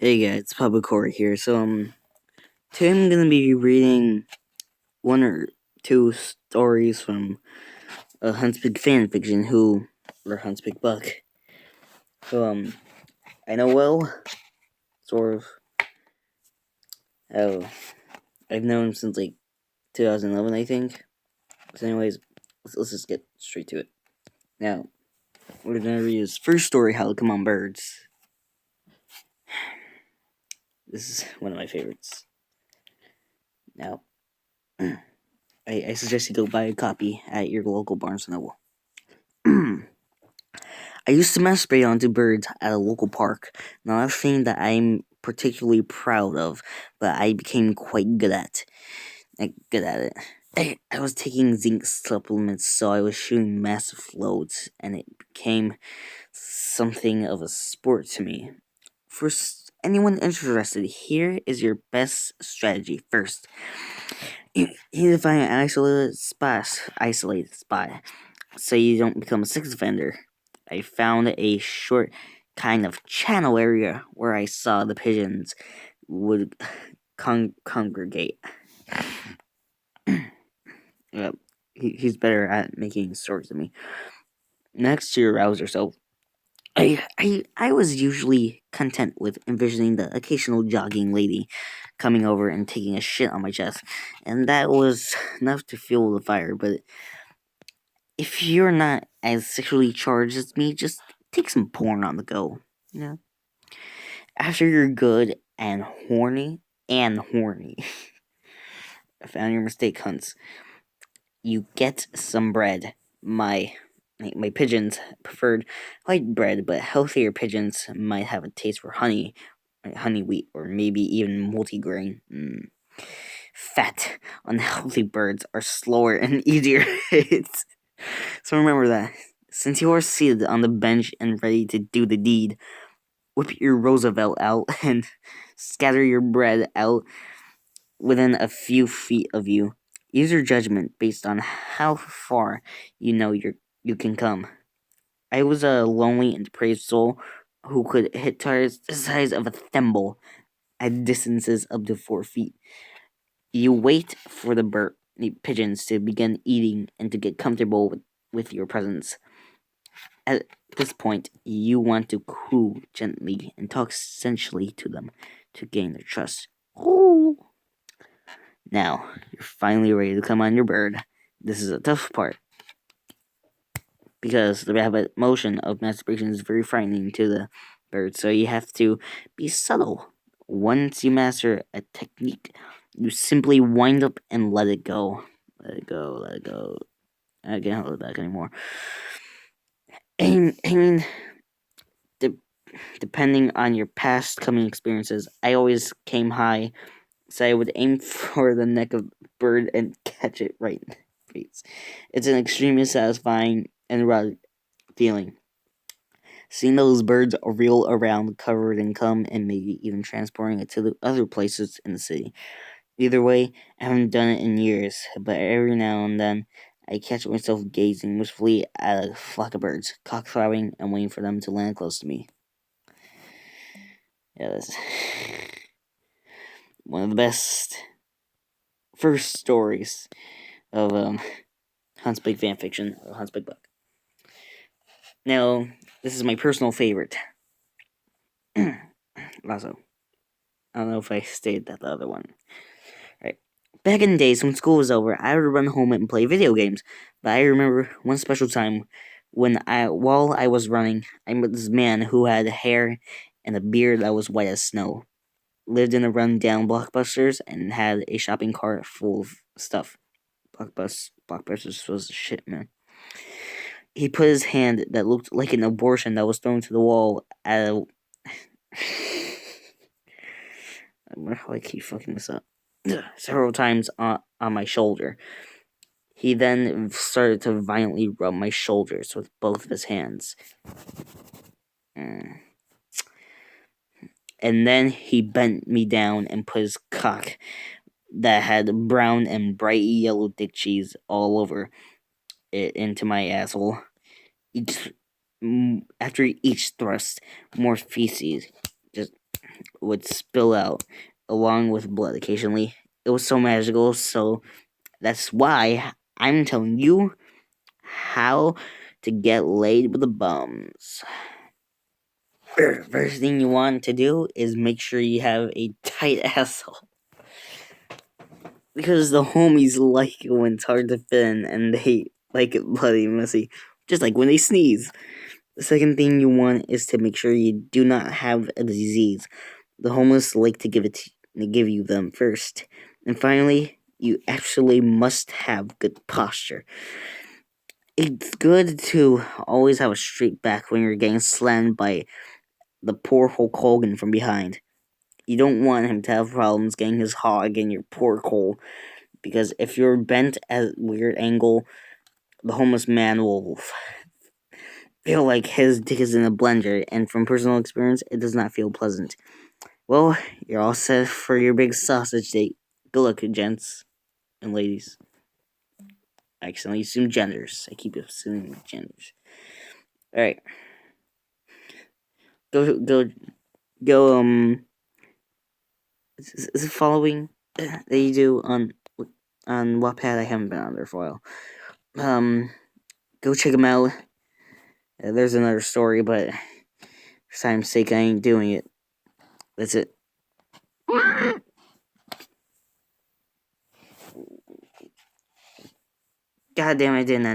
Hey guys, it's Public Court here. Today I'm gonna be reading one or two stories from Huntsbig fanfiction, or Huntsbig Buck, who I know well, sort of. Oh, I've known him since like 2011, I think. So, anyways, let's just get straight to it. Now, we're gonna read his first story, "How to Come on Birds." This is one of my favorites. Now, I suggest you go buy a copy at your local Barnes & Noble. I used to masturbate onto birds at a local park, not a thing that I'm particularly proud of, but I became quite good at it. I was taking zinc supplements, so I was shooting massive loads, and it became something of a sport to me. For anyone interested, here is your best strategy. First, you need to find an isolated spot, so you don't become a sex offender. I found a short kind of channel area where I saw the pigeons would congregate. He's better at making stories than me. Next, to arouse yourself. I was usually content with envisioning the occasional jogging lady coming over and taking a shit on my chest, and that was enough to fuel the fire. But if you're not as sexually charged as me, just take some porn on the go. You know? After you're good and horny, I found your mistake, Hunts. You get some bread. My pigeons preferred white bread, but healthier pigeons might have a taste for honey wheat, or maybe even multigrain. Fat, unhealthy birds are slower and easier hits. So remember that. Since you are seated on the bench and ready to do the deed, whip your Roosevelt out and scatter your bread out within a few feet of you. Use your judgment based on how far you know you can come. I was a lonely and depraved soul who could hit targets the size of a thimble at distances up to 4 feet. You wait for the pigeons to begin eating and to get comfortable with your presence. At this point, you want to coo gently and talk sensually to them to gain their trust. Ooh. Now, you're finally ready to come on your bird. This is a tough part, because the rapid motion of masturbation is very frightening to the bird, so you have to be subtle. Once you master a technique, you simply wind up and let it go. Let it go. I can't hold it back anymore. Depending on your past coming experiences, I always came high, so I would aim for the neck of the bird and catch it right in the face. It's an extremely satisfying and erotic feeling. Seeing those birds reel around covered in cum and maybe even transporting it to the other places in the city. Either way, I haven't done it in years, but every now and then I catch myself gazing wistfully at a flock of birds, cock-throbbing and waiting for them to land close to me. Yeah, that's one of the best first stories of Huntsbig fanfiction, or Huntsbig Buck. Now, this is my personal favorite. Also, I don't know if I stated that the other one. Right. Back in the days when school was over, I would run home and play video games. But I remember one special time while I was running, I met this man who had hair and a beard that was white as snow. Lived in a run-down Blockbusters and had a shopping cart full of stuff. Blockbusters was shit, man. He put his hand that looked like an abortion that was thrown to the wall at a... I wonder how I keep fucking this up. Several times on my shoulder. He then started to violently rub my shoulders with both of his hands. And then he bent me down and put his cock that had brown and bright yellow dick cheese all over it into my asshole. After each thrust, more feces just would spill out, along with blood occasionally. It was so magical, so that's why I'm telling you how to get laid with the bums. First thing you want to do is make sure you have a tight asshole. Because the homies like it when it's hard to fit in, and they like it bloody messy. Just like when they sneeze. The second thing you want is to make sure you do not have a disease. The homeless like to give you them first. And finally, you actually must have good posture. It's good to always have a straight back when you're getting slammed by the poor Hulk Hogan from behind. You don't want him to have problems getting his hog in your pork hole, because if you're bent at a weird angle, the homeless man will feel like his dick is in a blender, and from personal experience, it does not feel pleasant. Well, you're all set for your big sausage date. Good luck, gents and ladies. I accidentally assume genders. I keep assuming genders. Alright. Go, is it following that you do on wattpad? I haven't been on there for a while. Go check them out. There's another story, but for time's sake, I ain't doing it. That's it. God damn, I didn't